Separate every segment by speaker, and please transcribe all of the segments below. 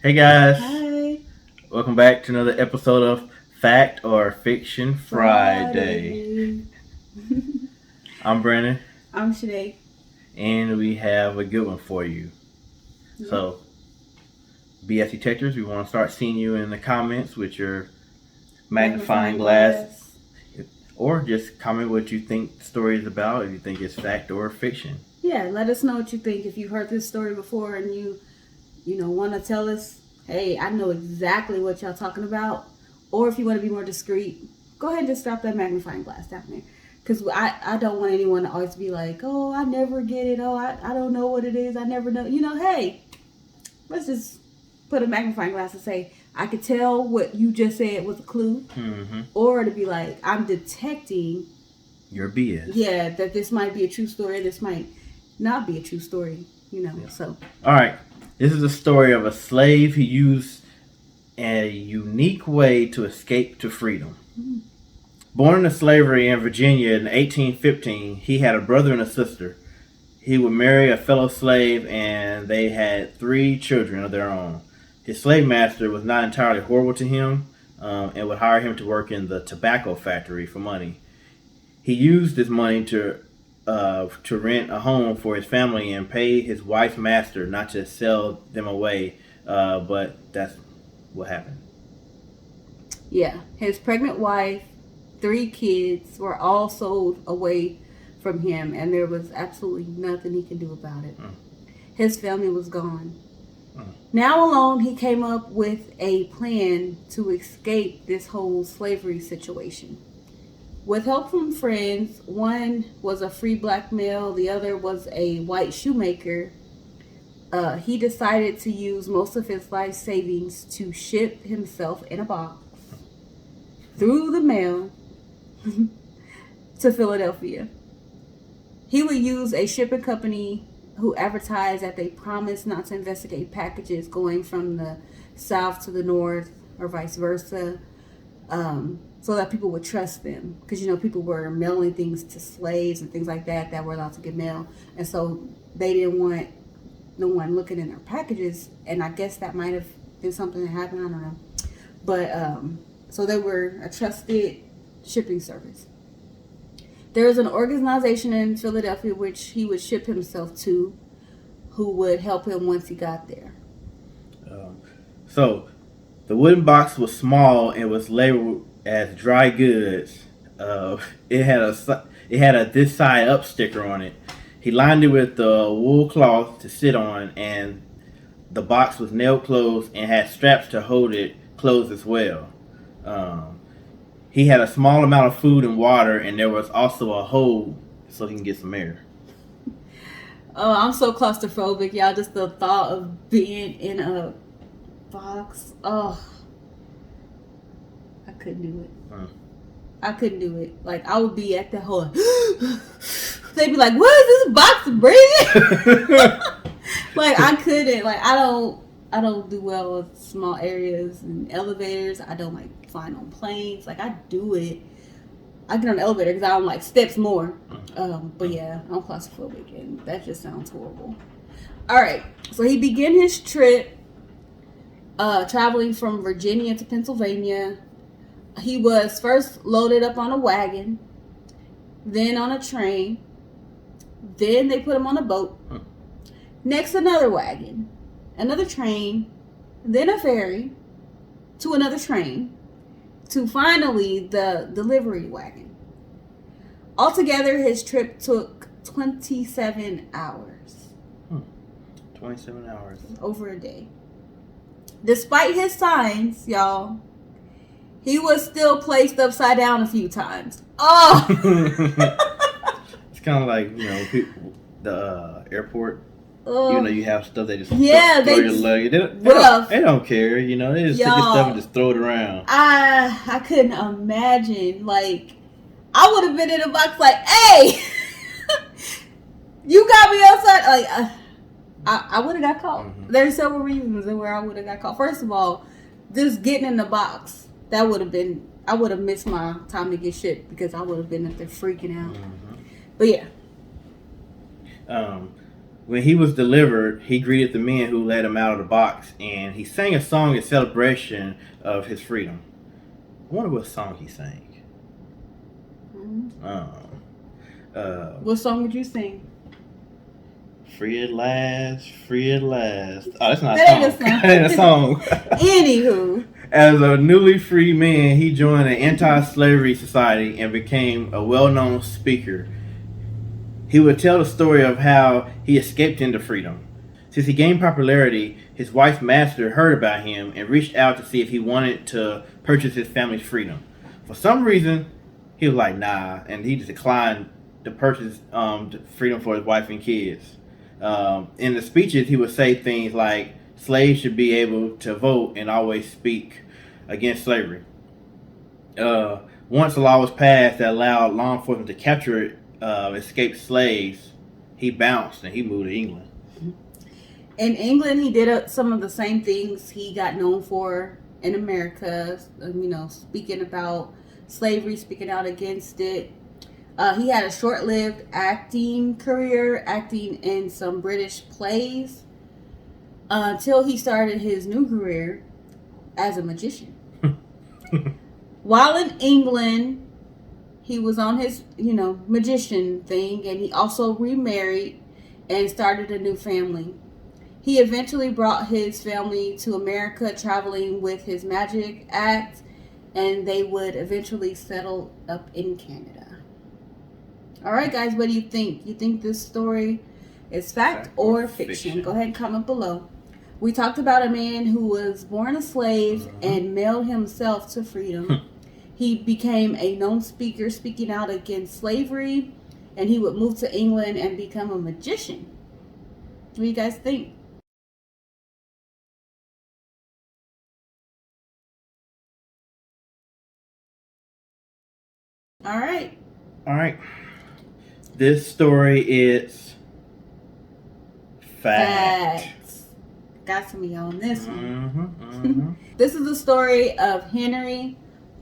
Speaker 1: Hey guys,
Speaker 2: Hi,
Speaker 1: welcome back to another episode of Fact or Fiction Friday.
Speaker 2: Friday.
Speaker 1: I'm Brandon,
Speaker 2: I'm Shanae.
Speaker 1: and we have a good one for you.
Speaker 2: Yep.
Speaker 1: So, BS detectors, we want to start seeing you in the comments with your magnifying
Speaker 2: Magnifying
Speaker 1: glass,
Speaker 2: glass.
Speaker 1: or just comment what you think the story is about, if you think it's fact or fiction.
Speaker 2: Yeah, let us know what you think. If you've heard this story before and you want to tell us, hey, I know exactly what y'all talking about. Or if you want to be more discreet, go ahead and just drop that magnifying glass down there. Because I don't want anyone to always be like, oh, I never get it. Oh, I don't know what it is. I never know. Hey, let's just put a magnifying glass and say, I could tell what you just said was a clue.
Speaker 1: Mm-hmm.
Speaker 2: Or to be like, I'm detecting,
Speaker 1: Your BS.
Speaker 2: yeah, that this might be a true story. This might not be a true story.
Speaker 1: Yeah.
Speaker 2: So.
Speaker 1: All right, this is a story of a slave who used a unique way to escape to freedom.
Speaker 2: Mm.
Speaker 1: Born into slavery in Virginia in 1815, he had a brother and a sister. He would marry a fellow slave, and they had 3 children of their own. His slave master was not entirely horrible to him, and would hire him to work in the tobacco factory for money. He used this money to rent a home for his family and pay his wife's master not to sell them away. But that's what happened.
Speaker 2: Yeah, his pregnant wife, 3 kids were all sold away from him, and there was absolutely nothing he could do about it. His family was gone. Now alone, he came up with a plan to escape this whole slavery situation. With help from friends, one was a free black male, the other was a white shoemaker. He decided to use most of his life savings to ship himself in a box through the mail to Philadelphia. He would use a shipping company who advertised that they promised not to investigate packages going from the south to the north or vice versa, so that people would trust them. Because, people were mailing things to slaves and things like that were allowed to get mail. And so they didn't want no one looking in their packages. And I guess that might have been something that happened. I don't know. But so they were a trusted shipping service. There was an organization in Philadelphia which he would ship himself to, who would help him once he got there.
Speaker 1: So the wooden box was small and was labeled as dry goods. It had a "this side up" sticker on it. He lined it with wool cloth to sit on, and the box was nailed closed and had straps to hold it closed as well. Um, he had a small amount of food and water, and there was also a hole so he can get some air.
Speaker 2: Oh, I'm so claustrophobic, y'all. Just the thought of being in a box. Oh, I couldn't do it. I couldn't do it. Like, I would be at the whole. They'd be like, "What is this box breathing?" Like, I couldn't. Like, I don't do well with small areas and elevators. I don't like flying on planes. Like, I do it. I get on the elevator because I don't like steps more. But yeah, I'm claustrophobic, and that just sounds horrible. All right, so he began his trip traveling from Virginia to Pennsylvania. He was first loaded up on a wagon, then on a train, then they put him on a boat. Next, another wagon, another train, then a ferry, to another train, to finally the delivery wagon. Altogether, his trip took 27 hours.
Speaker 1: 27 hours.
Speaker 2: Over a day. Despite his signs, y'all, he was still placed upside down a few times. Oh!
Speaker 1: It's kind of like, the airport. You have stuff they just throw your luggage. They don't care, they just take your stuff and just throw it around.
Speaker 2: I couldn't imagine. Like, I would have been in a box like, hey, you got me outside. Like, I would have got caught. Mm-hmm. There's several reasons where I would have got caught. First of all, just getting in the box, I would have missed my time to get shipped because I would have been up there freaking out. Mm-hmm. But yeah.
Speaker 1: When he was delivered, he greeted the men who let him out of the box, and he sang a song in celebration of his freedom. I wonder what song he sang.
Speaker 2: What song would you sing?
Speaker 1: Free at last, free at last. Oh, that's not
Speaker 2: That
Speaker 1: a song. That ain't a song.
Speaker 2: Anywho.
Speaker 1: As a newly free man, he joined an anti-slavery society and became a well-known speaker. He would tell the story of how he escaped into freedom. Since he gained popularity, his wife's master heard about him and reached out to see if he wanted to purchase his family's freedom. For some reason, he was like, nah, and he just declined to purchase freedom for his wife and kids. In the speeches, he would say things like, slaves should be able to vote and always speak against slavery. Once a law was passed that allowed law enforcement to capture escaped slaves, he bounced and he moved to England.
Speaker 2: In England, he did some of the same things he got known for in America. Speaking about slavery, speaking out against it. He had a short-lived acting career, acting in some British plays, until he started his new career as a magician. While in England, he was on his, magician thing, and he also remarried and started a new family. He eventually brought his family to America, traveling with his magic act, and they would eventually settle up in Canada. All right, guys, what do you think? You think this story is fact or fiction? Go ahead and comment below. We talked about a man who was born a slave and mailed himself to freedom. He became a known speaker speaking out against slavery, and he would move to England and become a magician. What do you guys think? All right.
Speaker 1: This story is fact.
Speaker 2: Got some of y'all on this one. This is the story of Henry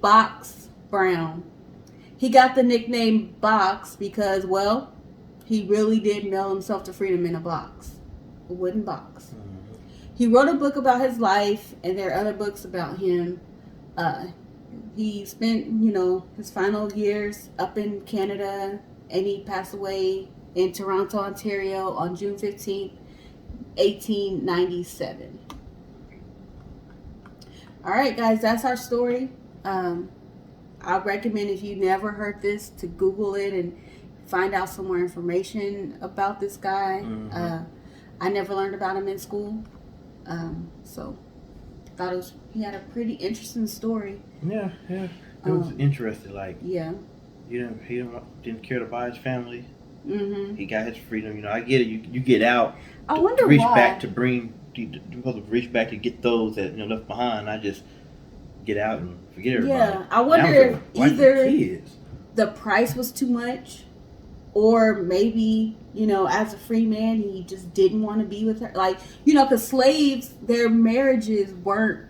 Speaker 2: Box Brown. He got the nickname Box because, well, he really did mail himself to freedom in a box, a wooden box. He wrote a book about his life, and there are other books about him. He spent, his final years up in Canada, and he passed away in Toronto, Ontario on June 15th, 1897. All right, guys, that's our story. I recommend, if you never heard this, to Google it and find out some more information about this guy. I never learned about him in school, so thought he had a pretty interesting story.
Speaker 1: Yeah. It was interesting. He didn't care to buy his family. He got his freedom. I get it. You get out.
Speaker 2: I wonder
Speaker 1: reach
Speaker 2: why.
Speaker 1: back to bring. You're supposed to reach back to get those that left behind. I just get out and forget everybody.
Speaker 2: Yeah, I wonder if either the price was too much, or maybe as a free man he just didn't want to be with her. Because slaves, their marriages weren't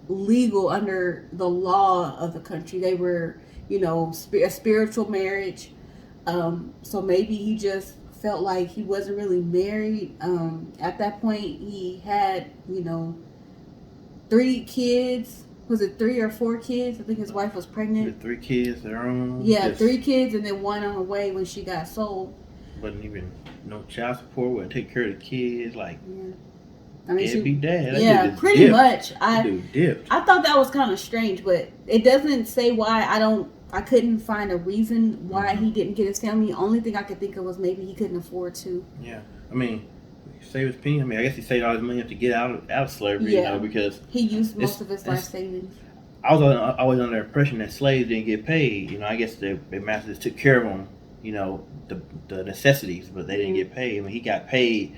Speaker 2: legal under the law of the country. They were a spiritual marriage. So maybe he just felt like he wasn't really married. At that point, he had 3 kids. Was it 3 or 4 kids? I think his wife was pregnant.
Speaker 1: 3 kids, their own.
Speaker 2: Yeah, 3 kids, and then 1 on the way when she got sold.
Speaker 1: Wasn't even no child support. Wouldn't take care of the kids.
Speaker 2: Yeah. I mean,
Speaker 1: deadbeat dad.
Speaker 2: Yeah, pretty much.
Speaker 1: I
Speaker 2: thought that was kind of strange, but it doesn't say why. I couldn't find a reason why he didn't get his family. The only thing I could think of was maybe he couldn't afford to.
Speaker 1: Yeah, I mean, save his penny. I mean, I guess he saved all his money to get out of slavery. Because
Speaker 2: he used most of his life savings.
Speaker 1: I was always under the impression that slaves didn't get paid. I guess their masters took care of them. The necessities, but they didn't get paid. I mean, he got paid.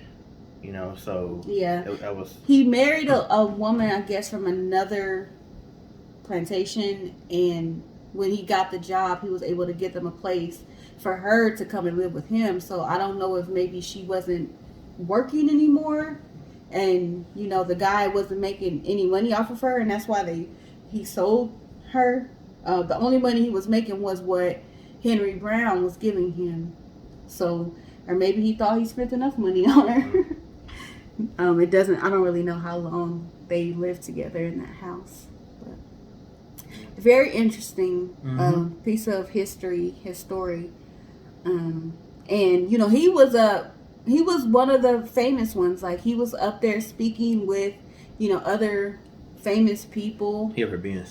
Speaker 1: So
Speaker 2: yeah,
Speaker 1: that was.
Speaker 2: He married a woman, I guess, from another plantation, and when he got the job, he was able to get them a place for her to come and live with him. So I don't know if maybe she wasn't working anymore, and the guy wasn't making any money off of her, and that's why he sold her. The only money he was making was what Henry Brown was giving him. So or maybe he thought he spent enough money on her. It doesn't. I don't really know how long they lived together in that house. But very interesting piece of history, his story. And you know, he was one of the famous ones. Like he was up there speaking with, you know, other famous people.
Speaker 1: He ever being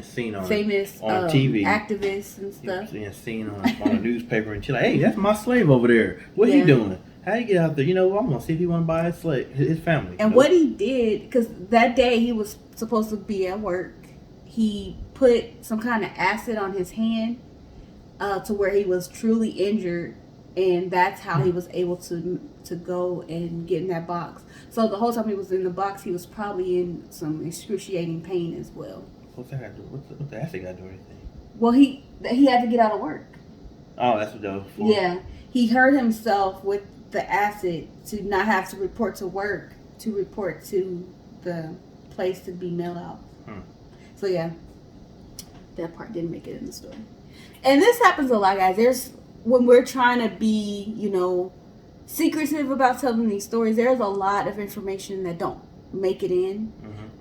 Speaker 1: seen on
Speaker 2: famous
Speaker 1: on TV,
Speaker 2: activists and stuff.
Speaker 1: Being seen on a newspaper, and she's like, "Hey, that's my slave over there. What he doing? How you get out there? You know, I'm gonna see if he want to buy his family."
Speaker 2: And what he did, because that day he was supposed to be at work, he put some kind of acid on his hand to where he was truly injured, and that's how he was able to go and get in that box. So the whole time he was in the box, he was probably in some excruciating pain as well.
Speaker 1: What's that got to do? What's the acid got to do anything?
Speaker 2: Well, he had to get out of work.
Speaker 1: Oh, that's what that was for.
Speaker 2: Yeah, he hurt himself with the acid to not have to report to work, to report to the place to be mailed out. So yeah, that part didn't make it in the story. And this happens a lot, guys. When we're trying to be, you know, secretive about telling these stories, there's a lot of information that don't make it in.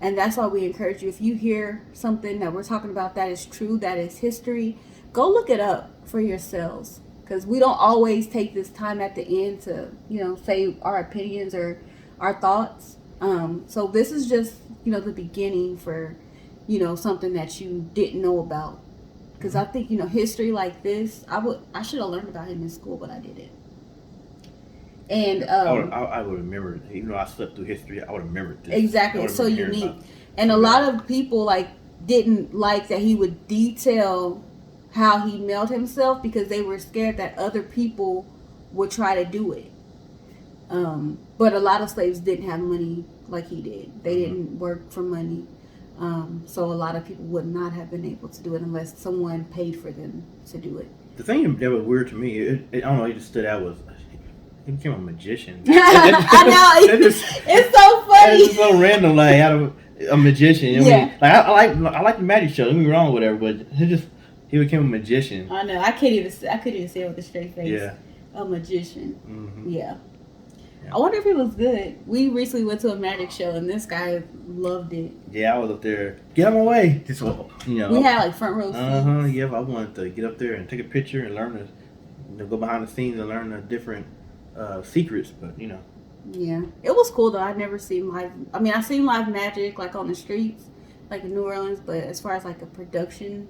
Speaker 2: And that's why we encourage you, if you hear something that we're talking about that is true, that is history, go look it up for yourselves. Because we don't always take this time at the end to, you know, say our opinions or our thoughts. So this is just, you know, the beginning for, you know, something that you didn't know about. Because I think, you know, history like this, I should have learned about him in school, but I didn't. And
Speaker 1: I would remember, even though I slept through history, I would remember this.
Speaker 2: Exactly, it's so unique. And a lot of people like didn't like that he would detail how he mailed himself because they were scared that other people would try to do it. But a lot of slaves didn't have money like he did. They didn't work for money. So a lot of people would not have been able to do it unless someone paid for them to do it.
Speaker 1: The thing that was weird to me, I don't know, it just stood out, was he became a magician.
Speaker 2: I know, it's so funny.
Speaker 1: It's so random, like out of a magician. I mean, like I like the magic show. Don't get me wrong, whatever, but he became a magician.
Speaker 2: I know. I couldn't even say it with a straight face.
Speaker 1: Yeah,
Speaker 2: a magician. Yeah. I wonder if it was good. We recently went to a magic show and this guy loved it.
Speaker 1: Yeah, I was up there. Get out of my way. Just, you know.
Speaker 2: We had like front row seats.
Speaker 1: Yeah, I wanted to get up there and take a picture and learn to go behind the scenes and learn the different secrets, but you know.
Speaker 2: Yeah, it was cool though. I'd never seen live. I mean, I've seen live magic like on the streets, like in New Orleans, but as far as like a production,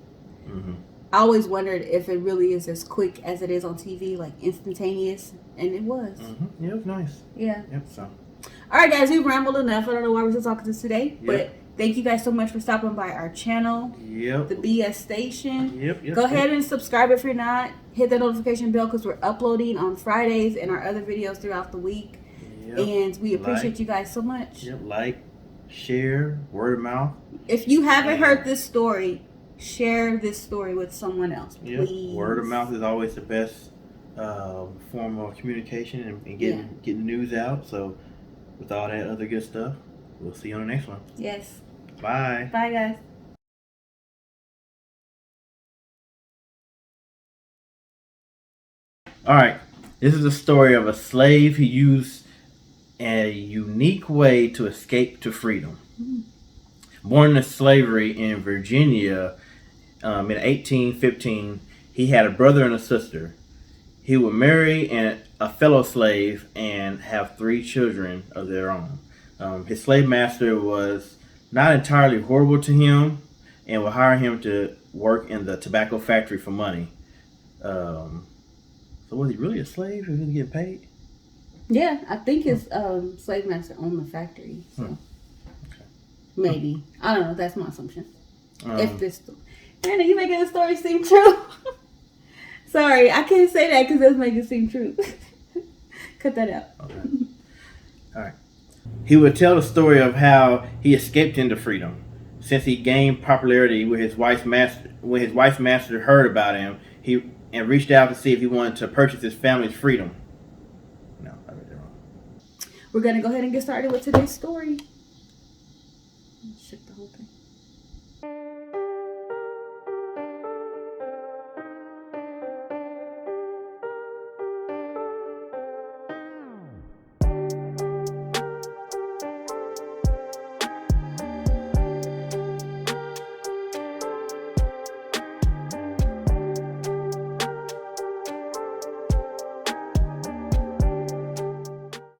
Speaker 2: I always wondered if it really is as quick as it is on TV, like instantaneous, and it was.
Speaker 1: Yeah, it was nice.
Speaker 2: Yeah.
Speaker 1: Yep. So.
Speaker 2: All right, guys, we've rambled enough. I don't know why we're still talking to us today, but thank you guys so much for stopping by our channel.
Speaker 1: Yep.
Speaker 2: The BS Station.
Speaker 1: Yep.
Speaker 2: Go ahead and subscribe if you're not. Hit that notification bell because we're uploading on Fridays and our other videos throughout the week. And we appreciate you guys so much.
Speaker 1: Yep, like, share, word of mouth.
Speaker 2: If you haven't heard this story, share this story with someone else, please.
Speaker 1: Word of mouth is always the best form of communication and getting news out. So with all that other good stuff, we'll see you on the next one.
Speaker 2: Yes.
Speaker 1: Bye.
Speaker 2: Bye, guys.
Speaker 1: All right. This is a story of a slave who used a unique way to escape to freedom. Born into slavery in Virginia in 1815, he had a brother and a sister. He would marry a fellow slave and have 3 children of their own. His slave master was not entirely horrible to him and would hire him to work in the tobacco factory for money. So was he really a slave? Was he getting paid?
Speaker 2: Yeah, I think his slave master owned the factory. So. Okay. Maybe. I don't know. That's my assumption. If this... Anna, you making the story seem true? Sorry, I can't say that because it does make it seem true. Cut that out.
Speaker 1: Okay. All right. He would tell the story of how he escaped into freedom. Since he gained popularity with his wife's master, when his wife's master heard about him, he reached out to see if he wanted to purchase his family's freedom. No, I read that wrong.
Speaker 2: We're going to go ahead and get started with today's story. Ship the whole thing.